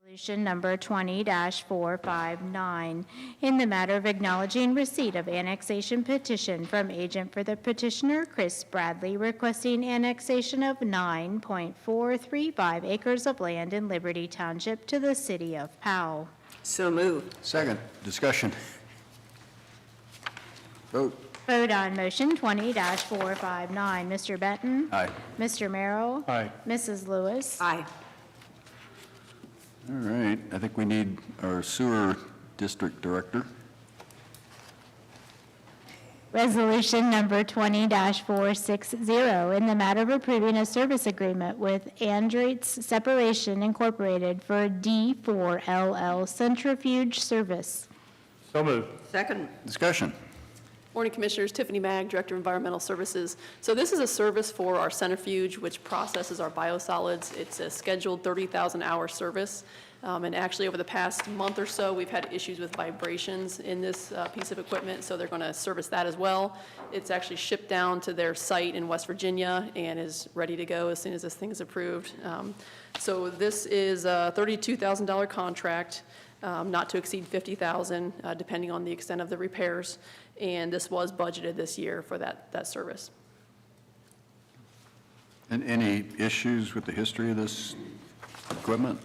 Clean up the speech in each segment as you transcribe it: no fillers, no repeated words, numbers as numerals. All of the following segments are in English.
Resolution number 20-459, in the matter of acknowledging receipt of annexation petition from agent for the petitioner, Chris Bradley, requesting annexation of 9.435 acres of land in Liberty Township to the city of Powell. So moved. Second. Discussion. Vote. Vote on motion 20-459. Mr. Benton? Aye. Mr. Merrill? Aye. Mrs. Lewis? Aye. All right. I think we need our sewer district director. Resolution number 20-460, in the matter of approving a service agreement with Andreitz Separation Incorporated for D4LL Centrifuge Service. So moved. Second. Discussion. Morning, Commissioners. Tiffany Mag, Director of Environmental Services. So this is a service for our centrifuge, which processes our biosolids. It's a scheduled 30,000-hour service. And actually, over the past month or so, we've had issues with vibrations in this piece of equipment, so they're going to service that as well. It's actually shipped down to their site in West Virginia and is ready to go as soon as this thing is approved. So this is a $32,000 contract, not to exceed $50,000, depending on the extent of the repairs. And this was budgeted this year for that service. And any issues with the history of this equipment?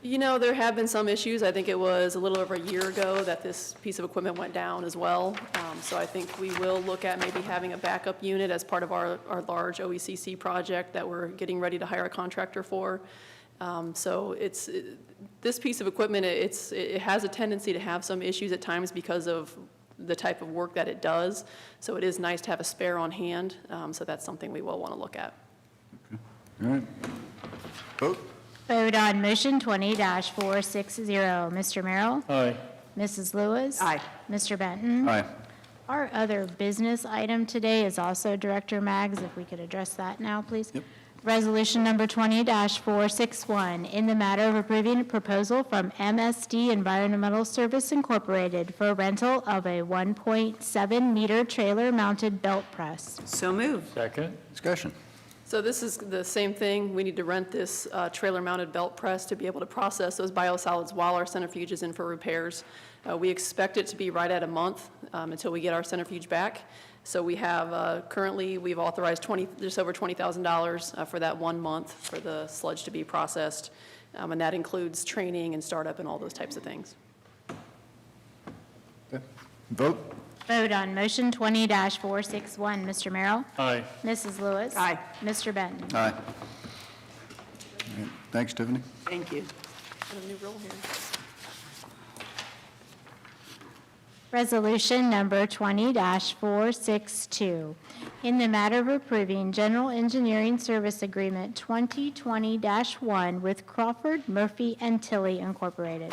You know, there have been some issues. I think it was a little over a year ago that this piece of equipment went down as well. So I think we will look at maybe having a backup unit as part of our large OECC project that we're getting ready to hire a contractor for. So this piece of equipment, it has a tendency to have some issues at times because of the type of work that it does. So it is nice to have a spare on hand. So that's something we will want to look at. All right. Vote. Vote on motion 20-460. Mr. Merrill? Aye. Mrs. Lewis? Aye. Mr. Benton? Aye. Our other business item today is also Director Maggs, if we could address that now, please. Yep. Resolution number 20-461, in the matter of approving a proposal from MSD Environmental Service Incorporated for rental of a 1.7-meter trailer-mounted belt press. So moved. Second. Discussion. So this is the same thing. We need to rent this trailer-mounted belt press to be able to process those biosolids while our centrifuge is in for repairs. We expect it to be right at a month until we get our centrifuge back. So we have currently, we've authorized just over $20,000 for that 1 month for the sludge to be processed. And that includes training and startup and all those types of things. Okay. Vote. Vote on motion 20-461. Mr. Merrill? Aye. Mrs. Lewis? Aye. Mr. Benton? Aye. All right. Thanks, Tiffany. Thank you. I have a new role here. Resolution number 20-462, in the matter of approving general engineering service agreement 2020-1 with Crawford, Murphy, and Tilley Incorporated.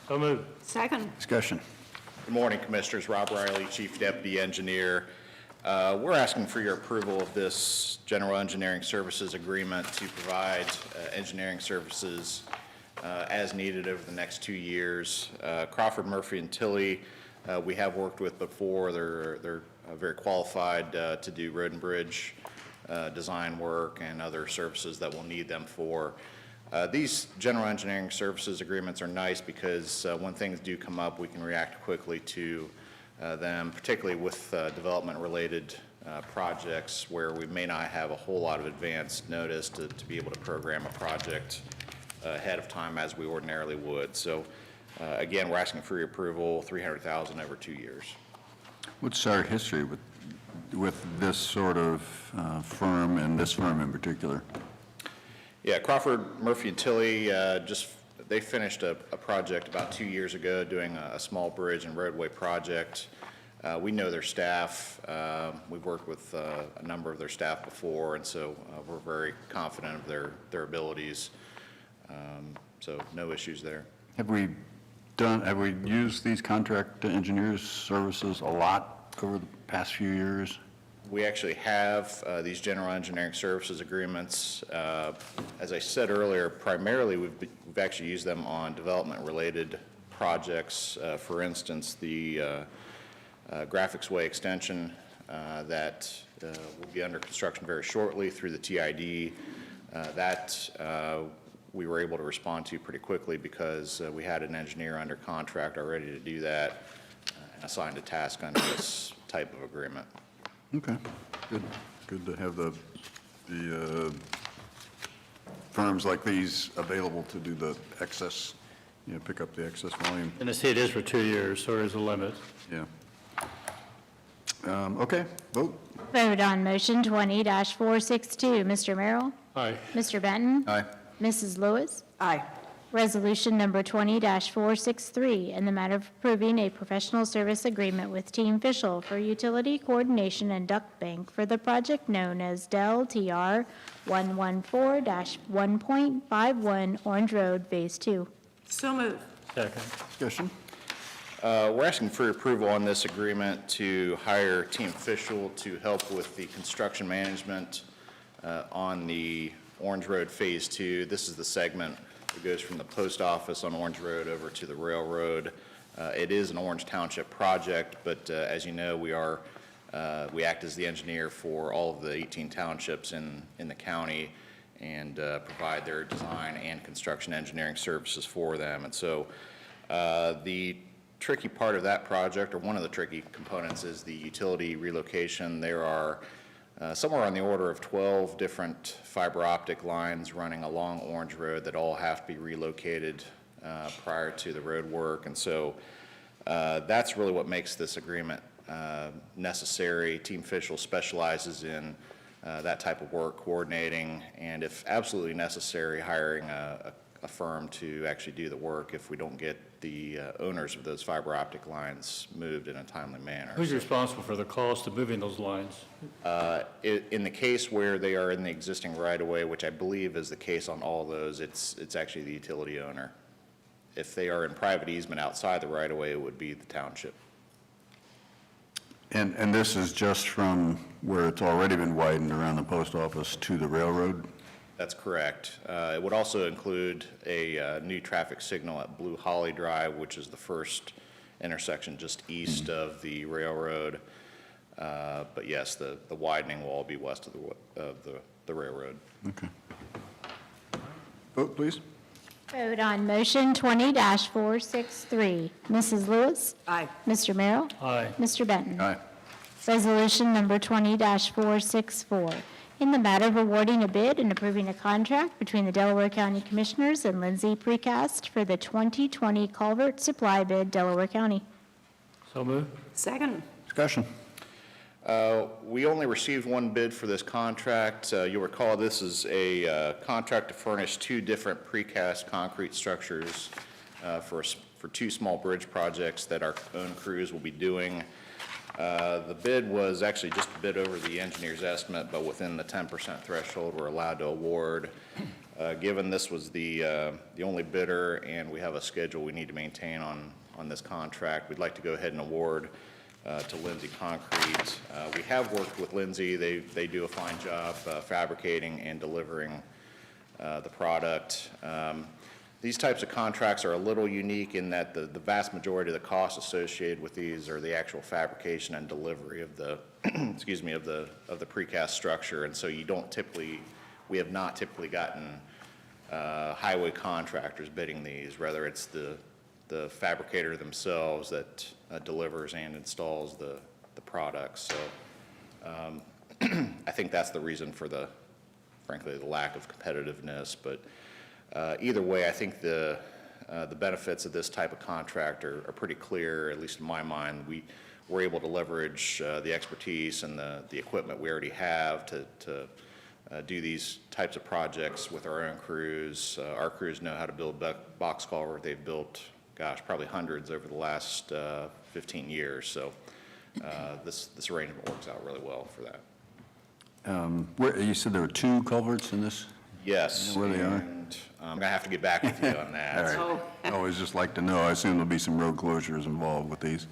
So moved. Second. Discussion. Good morning, Commissioners. Rob Riley, Chief Deputy Engineer. We're asking for your approval of this general engineering services agreement to provide engineering services as needed over the next 2 years. Crawford, Murphy, and Tilley we have worked with before. They're very qualified to do road and bridge design work and other services that we'll need them for. These general engineering services agreements are nice because when things do come up, we can react quickly to them, particularly with development-related projects where we may not have a whole lot of advance notice to be able to program a project ahead of time as we ordinarily would. So again, we're asking for your approval, $300,000 over 2 years. What's our history with this sort of firm and this firm in particular? Yeah, Crawford, Murphy, and Tilley, they finished a project about 2 years ago doing a small bridge and roadway project. We know their staff. We've worked with a number of their staff before, and so we're very confident of their abilities. So no issues there. Have we used these contract engineers services a lot over the past few years? We actually have these general engineering services agreements. As I said earlier, primarily we've actually used them on development-related projects. For instance, the Graphics Way extension that will be under construction very shortly through the TID. That we were able to respond to pretty quickly because we had an engineer under contract already to do that and assigned a task under this type of agreement. Okay, good. Good to have the firms like these available to do the excess, pick up the excess volume. And I see it is for 2 years, so there is a limit. Yeah. Okay, vote. Vote on motion 20-462. Mr. Merrill? Aye. Mr. Benton? Aye. Mrs. Lewis? Aye. Resolution number 20-463, in the matter of approving a professional service agreement with Team Fishel for utility coordination and duct bank for the project known as Dell TR 114-1.51 Orange Road, Phase 2. So moved. Second. Discussion? We're asking for your approval on this agreement to hire Team Fishel to help with the construction management on the Orange Road Phase 2. This is the segment that goes from the post office on Orange Road over to the railroad. It is an Orange Township project, but as you know, we act as the engineer for all of the 18 townships in the county and provide their design and construction engineering services for them. And so the tricky part of that project, or one of the tricky components, is the utility relocation. There are somewhere on the order of 12 different fiber optic lines running along Orange Road that all have to be relocated prior to the road work. And so that's really what makes this agreement necessary. Team Fishel specializes in that type of work, coordinating, and if absolutely necessary, hiring a firm to actually do the work if we don't get the owners of those fiber optic lines moved in a timely manner. Who's responsible for the cost of moving those lines? In the case where they are in the existing right-of-way, which I believe is the case on all those, it's actually the utility owner. If they are in private easement outside the right-of-way, it would be the township. And this is just from where it's already been widened around the post office to the railroad? That's correct. It would also include a new traffic signal at Blue Holly Drive, which is the first intersection just east of the railroad. But yes, the widening will all be west of the railroad. Okay. Vote, please. Vote on motion 20-463. Mrs. Lewis? Aye. Mr. Merrill? Aye. Mr. Benton? Aye. Resolution number 20-464, in the matter of awarding a bid and approving a contract between the Delaware County Commissioners and Lindsay Precast for the 2020 culvert supply bid, Delaware County. So moved. Second. Discussion? We only received one bid for this contract. You'll recall this is a contract to furnish two different precast concrete structures for two small bridge projects that our own crews will be doing. The bid was actually just a bit over the engineer's estimate, but within the 10% threshold we're allowed to award. Given this was the only bidder and we have a schedule we need to maintain on this contract, we'd like to go ahead and award to Lindsay Concrete. We have worked with Lindsay. They do a fine job fabricating and delivering the product. These types of contracts are a little unique in that the vast majority of the costs associated with these are the actual fabrication and delivery of the, excuse me, of the precast structure. And so we have not typically gotten highway contractors bidding these. Rather, it's the fabricator themselves that delivers and installs the products. So I think that's the reason for frankly, the lack of competitiveness. But either way, I think the benefits of this type of contract are pretty clear, at least in my mind. We're able to leverage the expertise and the equipment we already have to do these types of projects with our own crews. Our crews know how to build box culvert. They've built, gosh, probably hundreds over the last 15 years. So this arrangement works out really well for that. You said there were two culverts in this? Yes. Where they are? And I'm going to have to get back with you on that. All right. Oh. I always just like to know. I assume there'll be some road closures involved with these.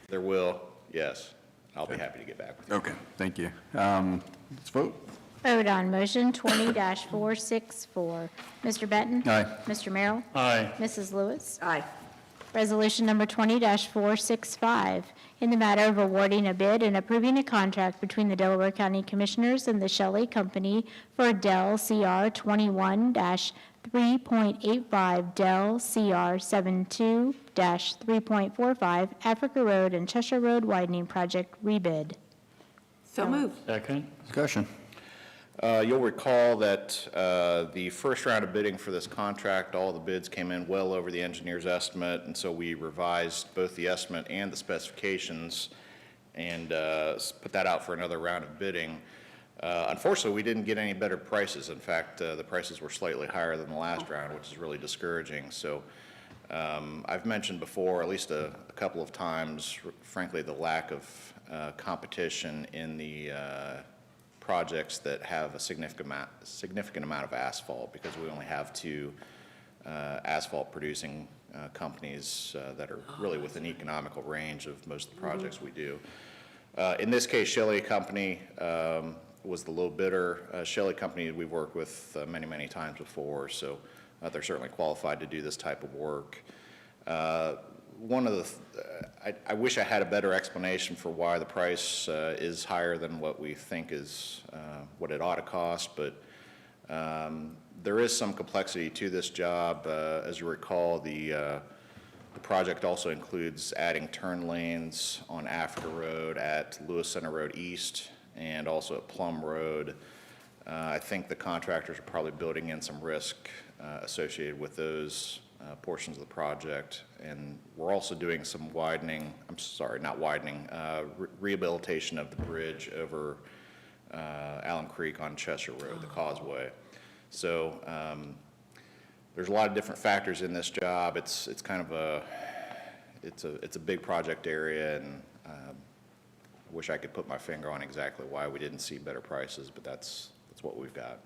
There will, yes. I'll be happy to get back with you. Okay, thank you. Let's vote. Vote on motion 20-464. Mr. Benton? Aye. Mr. Merrill? Aye. Mrs. Lewis? Aye. Resolution number 20-465, in the matter of awarding a bid and approving a contract between the Delaware County Commissioners and the Shelley Company for a Dell CR 3.85 Dell CR 72-3.45 Africa Road and Cheshire Road Widening Project rebid. So moved. Second. Discussion. You'll recall that the first round of bidding for this contract, all the bids came in well over the engineer's estimate, and so we revised both the estimate and the specifications and put that out for another round of bidding. Unfortunately, we didn't get any better prices. In fact, the prices were slightly higher than the last round, which is really discouraging. So I've mentioned before, at least a couple of times, frankly, the lack of competition in the projects that have a significant amount of asphalt, because we only have two asphalt producing companies that are really within economical range of most of the projects we do. In this case, Shelley Company was the low bidder. Shelley Company we've worked with many, many times before, so they're certainly qualified to do this type of work. One of the, I wish I had a better explanation for why the price is higher than what we think is what it ought to cost, but there is some complexity to this job. As you recall, the project also includes adding turn lanes on Africa Road at Lewis Center Road East and also at Plum Road. I think the contractors are probably building in some risk associated with those portions of the project. And we're also doing some widening, I'm sorry, not widening, rehabilitation of the bridge over Allen Creek on Cheshire Road, the causeway. So there's a lot of different factors in this job. It's kind of it's a big project area, and I wish I could put my finger on exactly why we didn't see better prices, but that's what we've got.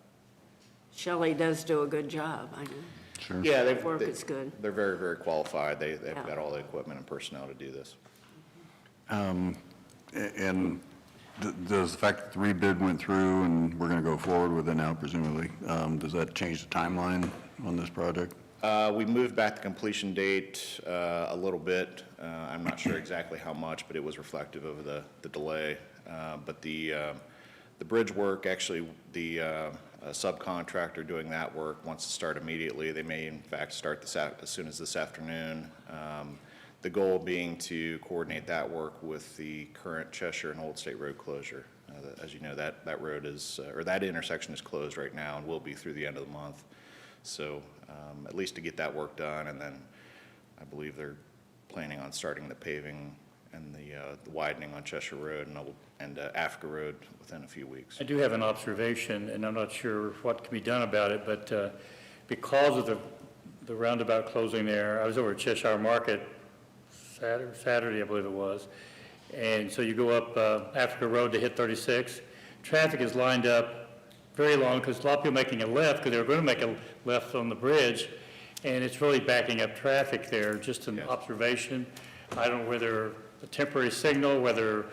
Shelley does do a good job, I know. Sure. Yeah, Work is good. They're very, very qualified. They've Yeah. got all the equipment and personnel to do this. And does the fact that the rebid went through and we're going to go forward with it now, presumably, does that change the timeline on this project? We moved back the completion date a little bit. I'm not sure exactly how much, but it was reflective of the delay. But the bridge work, actually, the subcontractor doing that work wants to start immediately. They may, in fact, start as soon as this afternoon. The goal being to coordinate that work with the current Cheshire and Old State Road closure. As you know, that road is, or that intersection is closed right now and will be through the end of the month. So at least to get that work done, and then I believe they're planning on starting the paving and the widening on Cheshire Road and Africa Road within a few weeks. I do have an observation, and I'm not sure what can be done about it, but because of the roundabout closing there, I was over at Cheshire Market Saturday, I believe it was, and so you go up Africa Road to hit 36. Traffic is lined up very long because a lot of people making a left because they were going to make a left on the bridge, and it's really backing up traffic there. Just an observation. I don't know whether a temporary signal, whether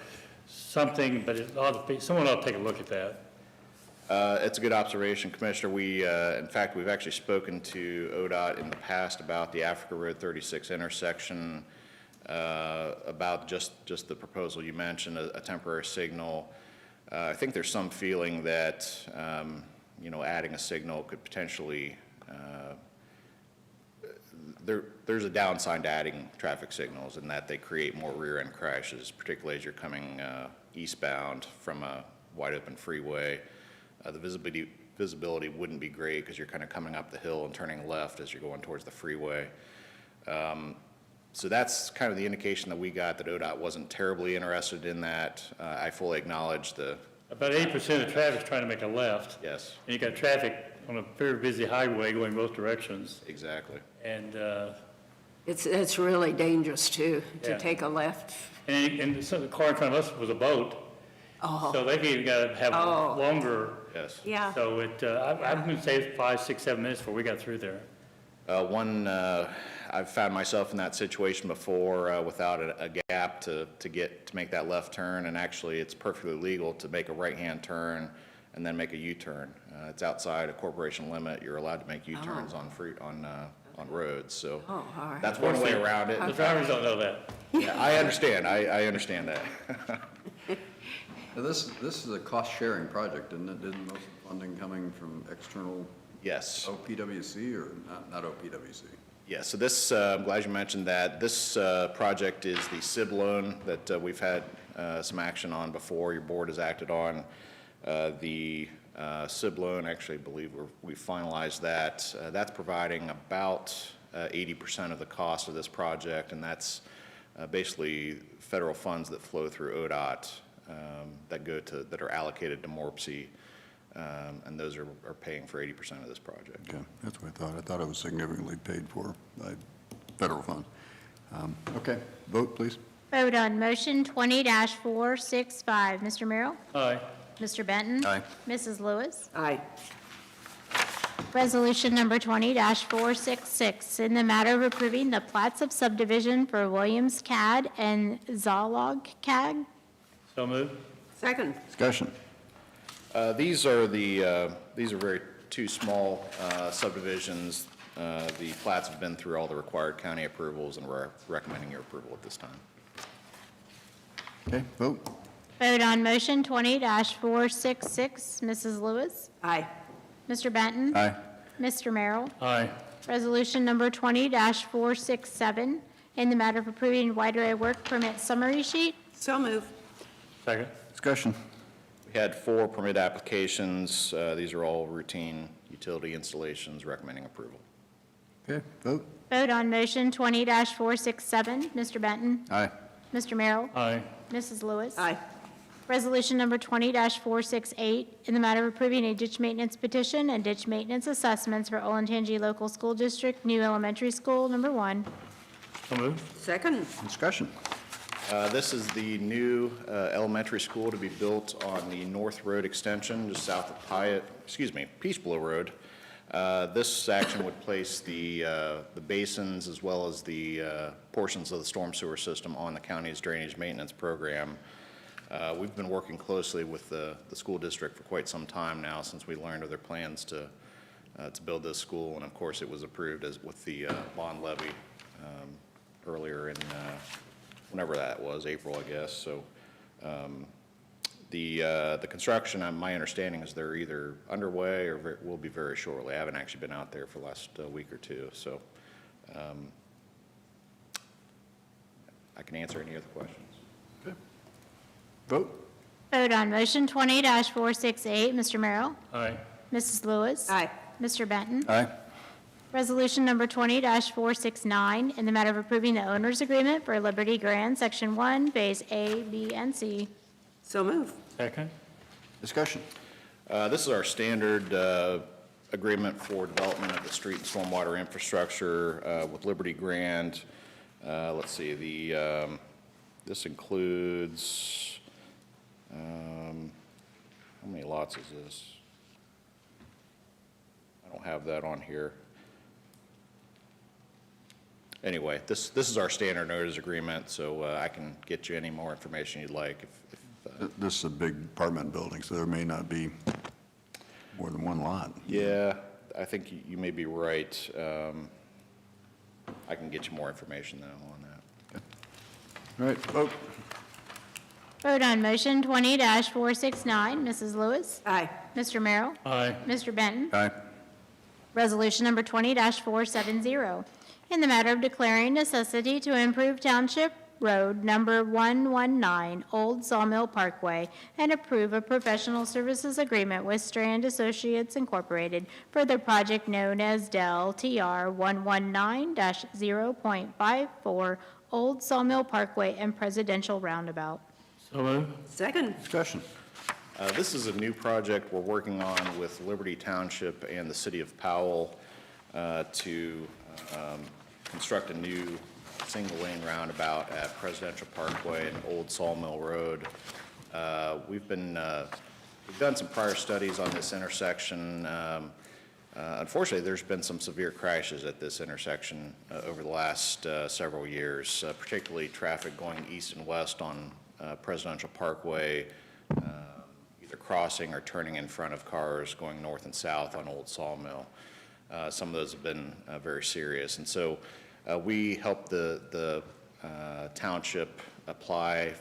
something, but it ought to be, someone ought to take a look at that. It's a good observation, Commissioner. In fact, we've actually spoken to ODOT in the past about the Africa Road 36 intersection, about just the proposal you mentioned, a temporary signal. I think there's some feeling that, adding a signal could potentially, there's a downside to adding traffic signals in that they create more rear-end crashes, particularly as you're coming eastbound from a wide-open freeway. The visibility wouldn't be great because you're kind of coming up the hill and turning left as you're going towards the freeway. So that's kind of the indication that we got, that ODOT wasn't terribly interested in that. I fully acknowledge About 80% of traffic is trying to make a left. yes, And you got traffic on a very busy highway going both directions. exactly. And It's really dangerous, too, to Yeah. take a left. so the car in front of us was a boat. Oh, So they've even got to have Oh. longer. Yes. yeah. So I'm going to say 5, 6, 7 minutes before we got through there. I've found myself in that situation before without a gap to make that left turn, and actually it's perfectly legal to make a right-hand turn and then make a U-turn. It's outside a corporation limit. You're allowed to make U-turns on roads, so Oh, all right. that's one way around it. The drivers don't know that. Yeah, I understand. I understand that. Now, this is a cost-sharing project, isn't it? Isn't most of the funding coming from external Yes. OPWC or not OPWC? Yeah, so this, I'm glad you mentioned that. This project is the SIB loan that we've had some action on before, your board has acted on. The SIB loan, actually, I believe we finalized that. That's providing about 80% of the cost of this project, and that's basically federal funds that flow through ODOT that are allocated to MORPC, and those are paying for 80% of this project. Okay, that's what I thought. I thought it was significantly paid for by federal funds. Okay, vote, please. Vote on motion 20-465. Mr. Merrill? Aye. Mr. Benton? Aye. Mrs. Lewis? Aye. Resolution number 20-466, in the matter of approving the plats of subdivision for Williams CAD and Zalog CAD. So moved. Second. Discussion. These are very two small subdivisions. The plats have been through all the required county approvals, and we're recommending your approval at this time. Okay, vote. Vote on motion 20-466. Mrs. Lewis? Aye. Mr. Benton? Aye. Mr. Merrill? Aye. Resolution number 20-467, in the matter of approving wide-array work permit summary sheet. So move. Second. Discussion. We had 4 permit applications. These are all routine utility installations, recommending approval. Okay, vote. Vote on motion 20-467. Mr. Benton? Aye. Mr. Merrill? Aye. Mrs. Lewis? Aye. Resolution number 20-468, in the matter of approving a ditch maintenance petition and ditch maintenance assessments for Olentangy Local School District, New Elementary School, number 1. So moved. Second. Discussion. This is the new elementary school to be built on the North Road extension, just south of Peachblow Road. This action would place the basins as well as the portions of the storm sewer system on the county's drainage maintenance program. We've been working closely with the school district for quite some time now, since we learned of their plans to build this school, and of course it was approved with the bond levy earlier in whenever that was, April, I guess. So the construction, my understanding is they're either underway or will be very shortly. I haven't actually been out there for the last week or two, so I can answer any other questions. Vote. Vote on motion 20-468. Mr. Merrill? Aye. Mrs. Lewis? Aye. Mr. Benton? Aye. Resolution number 20-469, in the matter of approving the owner's agreement for Liberty Grand, Section 1, Phase A, B, and C. So move. Second. Discussion. This is our standard agreement for development of the street and stormwater infrastructure with Liberty Grand. Let's see, this includes, how many lots is this? I don't have that on here. Anyway, this is our standard owners agreement, so I can get you any more information you'd like. If This is a big apartment building, so there may not be more than one lot. Yeah, I think you may be right. I can get you more information, though, on that. All right, vote. Vote on motion 20-469. Mrs. Lewis? Aye. Mr. Merrill? Aye. Mr. Benton? Aye. Resolution number 20-470, in the matter of declaring necessity to improve Township Road number 119, Old Sawmill Parkway, and approve a professional services agreement with Strand Associates Incorporated for the project known as Dell TR 119-0.54, Old Sawmill Parkway and Presidential Roundabout. So moved. Second. Discussion. This is a new project we're working on with Liberty Township and the City of Powell to construct a new single-lane roundabout at Presidential Parkway and Old Sawmill Road. We've done some prior studies on this intersection. Unfortunately, there's been some severe crashes at this intersection over the last several years, particularly traffic going east and west on Presidential Parkway, either crossing or turning in front of cars going north and south on Old Sawmill. Some of those have been very serious. And so we helped the township apply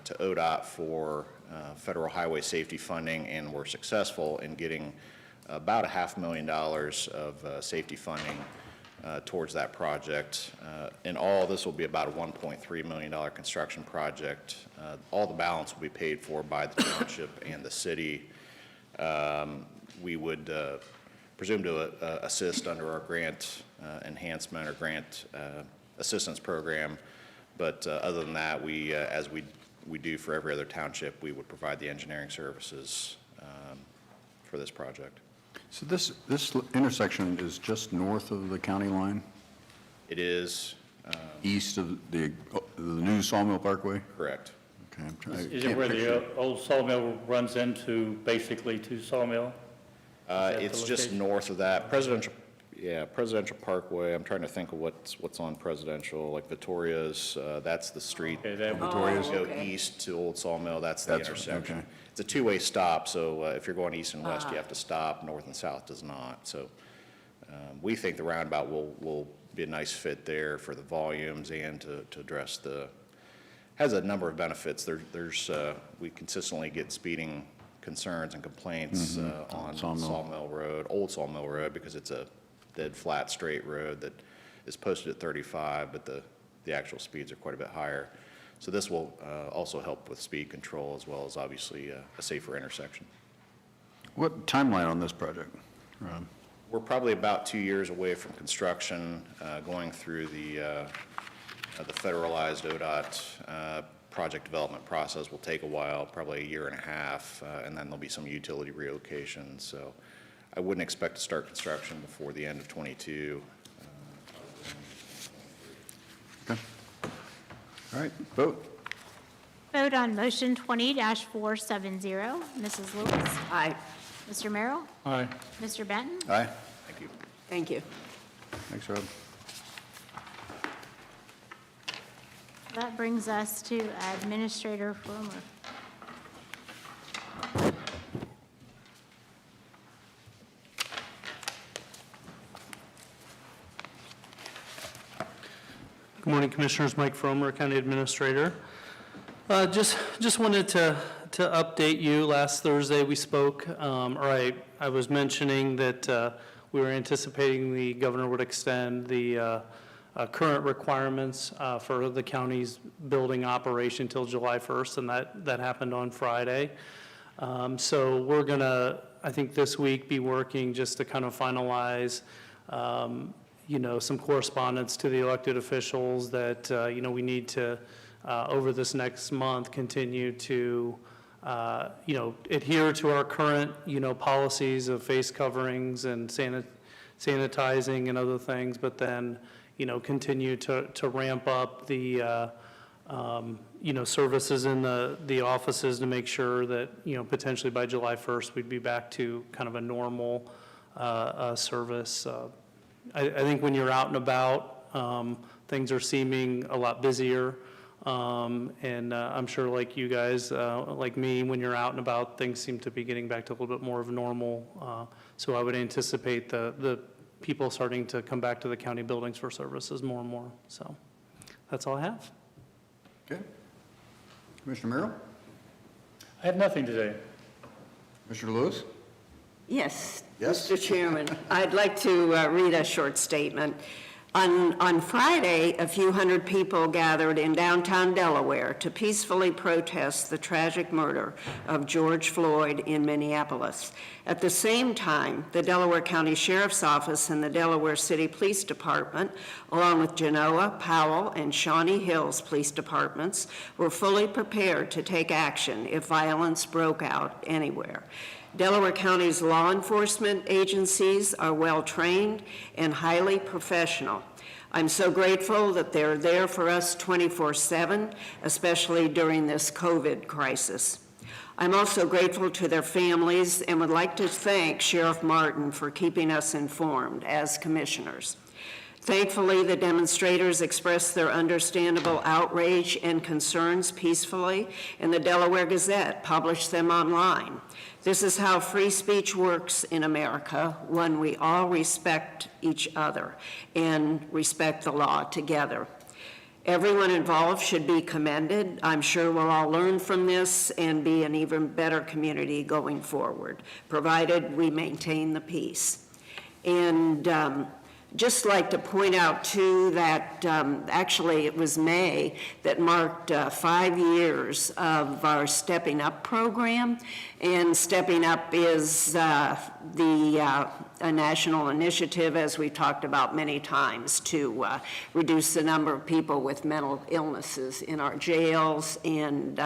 to ODOT for federal highway safety funding, and were successful in getting about $500,000 of safety funding towards that project. In all, this will be about a $1.3 million construction project. All the balance will be paid for by the township and the city. We would presume to assist under our grant enhancement or grant assistance program, but other than that, we, as we do for every other township, we would provide the engineering services for this project. So this intersection is just north of the county line, It is east of the new Sawmill Parkway? correct. Okay, I'm trying. Is it where the old sawmill runs into, basically, to Sawmill? that It's the just location? north of that. Presidential Parkway, I'm trying to think of what's on Presidential, like Victoria's, that's the street. Okay, that would, Victoria's? Go okay. east to Old Sawmill, that's the That's- intersection. okay. It's a two-way stop, so if you're going east and west, you have to stop, north and south does not. So we think the roundabout will be a nice fit there for the volumes and to address has a number of benefits. We consistently get speeding concerns and complaints on Sawmill. Sawmill Road, Old Sawmill Road, because it's a dead, flat, straight road that is posted at 35, but the actual speeds are quite a bit higher. So this will also help with speed control as well as obviously a safer intersection. What timeline on this project, Rob? We're probably about 2 years away from construction, going through the federalized ODOT project development process will take a while, probably a year and a half, and then there'll be some utility relocations. So I wouldn't expect to start construction before the end of '22. Okay. All right, vote. Vote on motion 20-470. Mrs. Lewis? Aye. Mr. Merrill? aye. Mr. Benton? Aye. Thank you. Thank you. Thanks, Rob. That brings us to Administrator Fromer. Good morning, Commissioners. Mike Fromer, County Administrator. Just wanted to update you. Last Thursday, we spoke, or I was mentioning that we were anticipating the governor would extend the current requirements for the county's building operation till July 1st, and that happened on Friday. So we're going to, I think this week, be working just to kind of finalize some correspondence to the elected officials that, we need to, over this next month, continue to, adhere to our current, policies of face coverings and sanitizing and other things, but then, continue to ramp up the, services in the offices to make sure that, potentially by July 1st, we'd be back to kind of a normal service. I think when you're out and about, things are seeming a lot busier. And I'm sure like you guys, like me, when you're out and about, things seem to be getting back to a little bit more of normal. So I would anticipate the people starting to come back to the county buildings for services more and more. So that's all I have. Okay. Commissioner Merrill? I have nothing today. Commissioner Lewis? Yes, Yes. Mr. Chairman, I'd like to read a short statement. On Friday, a few hundred people gathered in downtown Delaware to peacefully protest the tragic murder of George Floyd in Minneapolis. At the same time, the Delaware County Sheriff's Office and the Delaware City Police Department, along with Genoa, Powell, and Shawnee Hills Police Departments, were fully prepared to take action if violence broke out anywhere. Delaware County's law enforcement agencies are well-trained and highly professional. I'm so grateful that they're there for us 24/7, especially during this COVID crisis. I'm also grateful to their families and would like to thank Sheriff Martin for keeping us informed as commissioners. Thankfully, the demonstrators expressed their understandable outrage and concerns peacefully, and the Delaware Gazette published them online. This is how free speech works in America, when we all respect each other and respect the law together. Everyone involved should be commended. I'm sure we'll all learn from this and be an even better community going forward, provided we maintain the peace. And just like to point out, too, that actually it was May that marked 5 years of our Stepping Up program. And Stepping Up is a national initiative, as we've talked about many times, to reduce the number of people with mental illnesses in our jails. And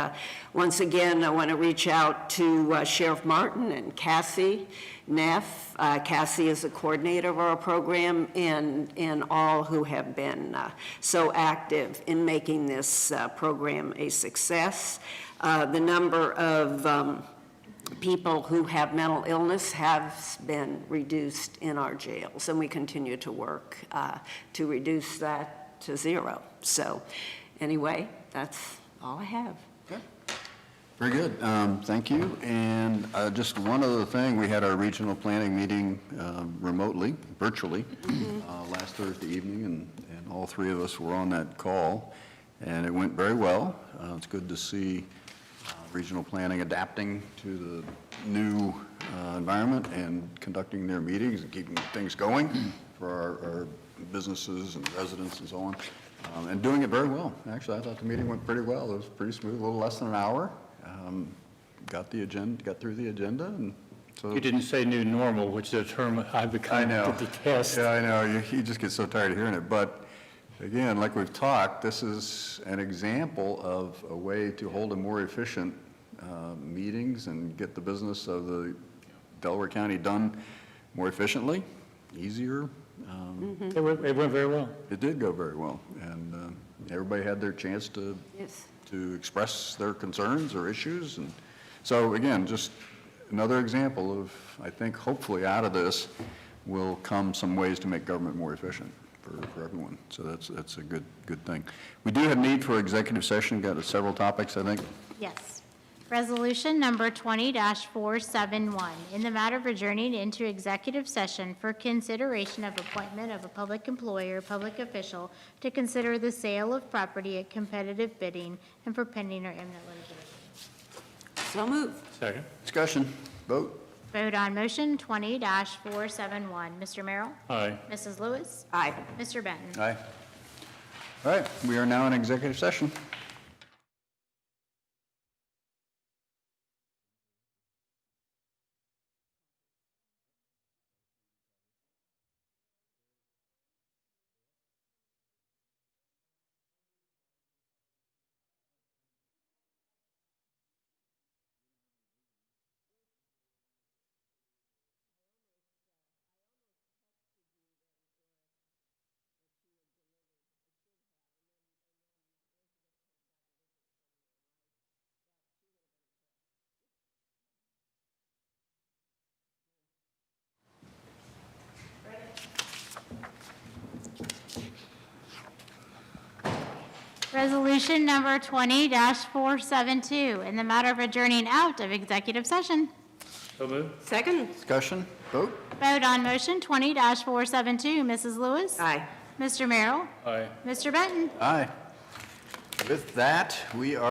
once again, I want to reach out to Sheriff Martin and Cassie Neff. Cassie is the coordinator of our program, and all who have been so active in making this program a success. The number of people who have mental illness has been reduced in our jails, and we continue to work to reduce that to zero. So anyway, that's all I have. Very good. Thank you. And just one other thing, we had our regional planning meeting remotely, virtually, last Thursday evening, and all three of us were on that call, and it went very well. It's good to see regional planning adapting to the new environment and conducting their meetings and keeping things going for our businesses and residents and so on, and doing it very well. Actually, I thought the meeting went pretty well. It was pretty smooth, a little less than an hour. Got through the agenda, and so. You didn't say new normal, which is a term I've become to detest. Yeah, I know, you just get so tired of hearing it, but again, like we've talked, this is an example of a way to hold a more efficient meetings and get the business of the Delaware County done more efficiently, easier. It went very well. It did go very well, and everybody had their chance to Yes. express their concerns or issues. And so again, just another example of, I think, hopefully out of this will come some ways to make government more efficient for everyone. So that's a good thing. We do have need for executive session. Got several topics, I think. Yes. Resolution number 20-471, in the matter of adjourning into executive session for consideration of appointment of a public employee or public official to consider the sale of property at competitive bidding and for pending or imminent litigation. So moved. Second. Discussion, vote. Vote on motion 20-471. Mr. Merrill? Aye. Mrs. Lewis? Aye. Mr. Benton? Aye. All right, we are now in executive session. Resolution number 20-472, in the matter of adjourning out of executive session. So moved. Second? Discussion, vote. Vote on motion 20-472. Mrs. Lewis? Aye. Mr. Merrill? Aye. Mr. Benton? Aye. With that, we are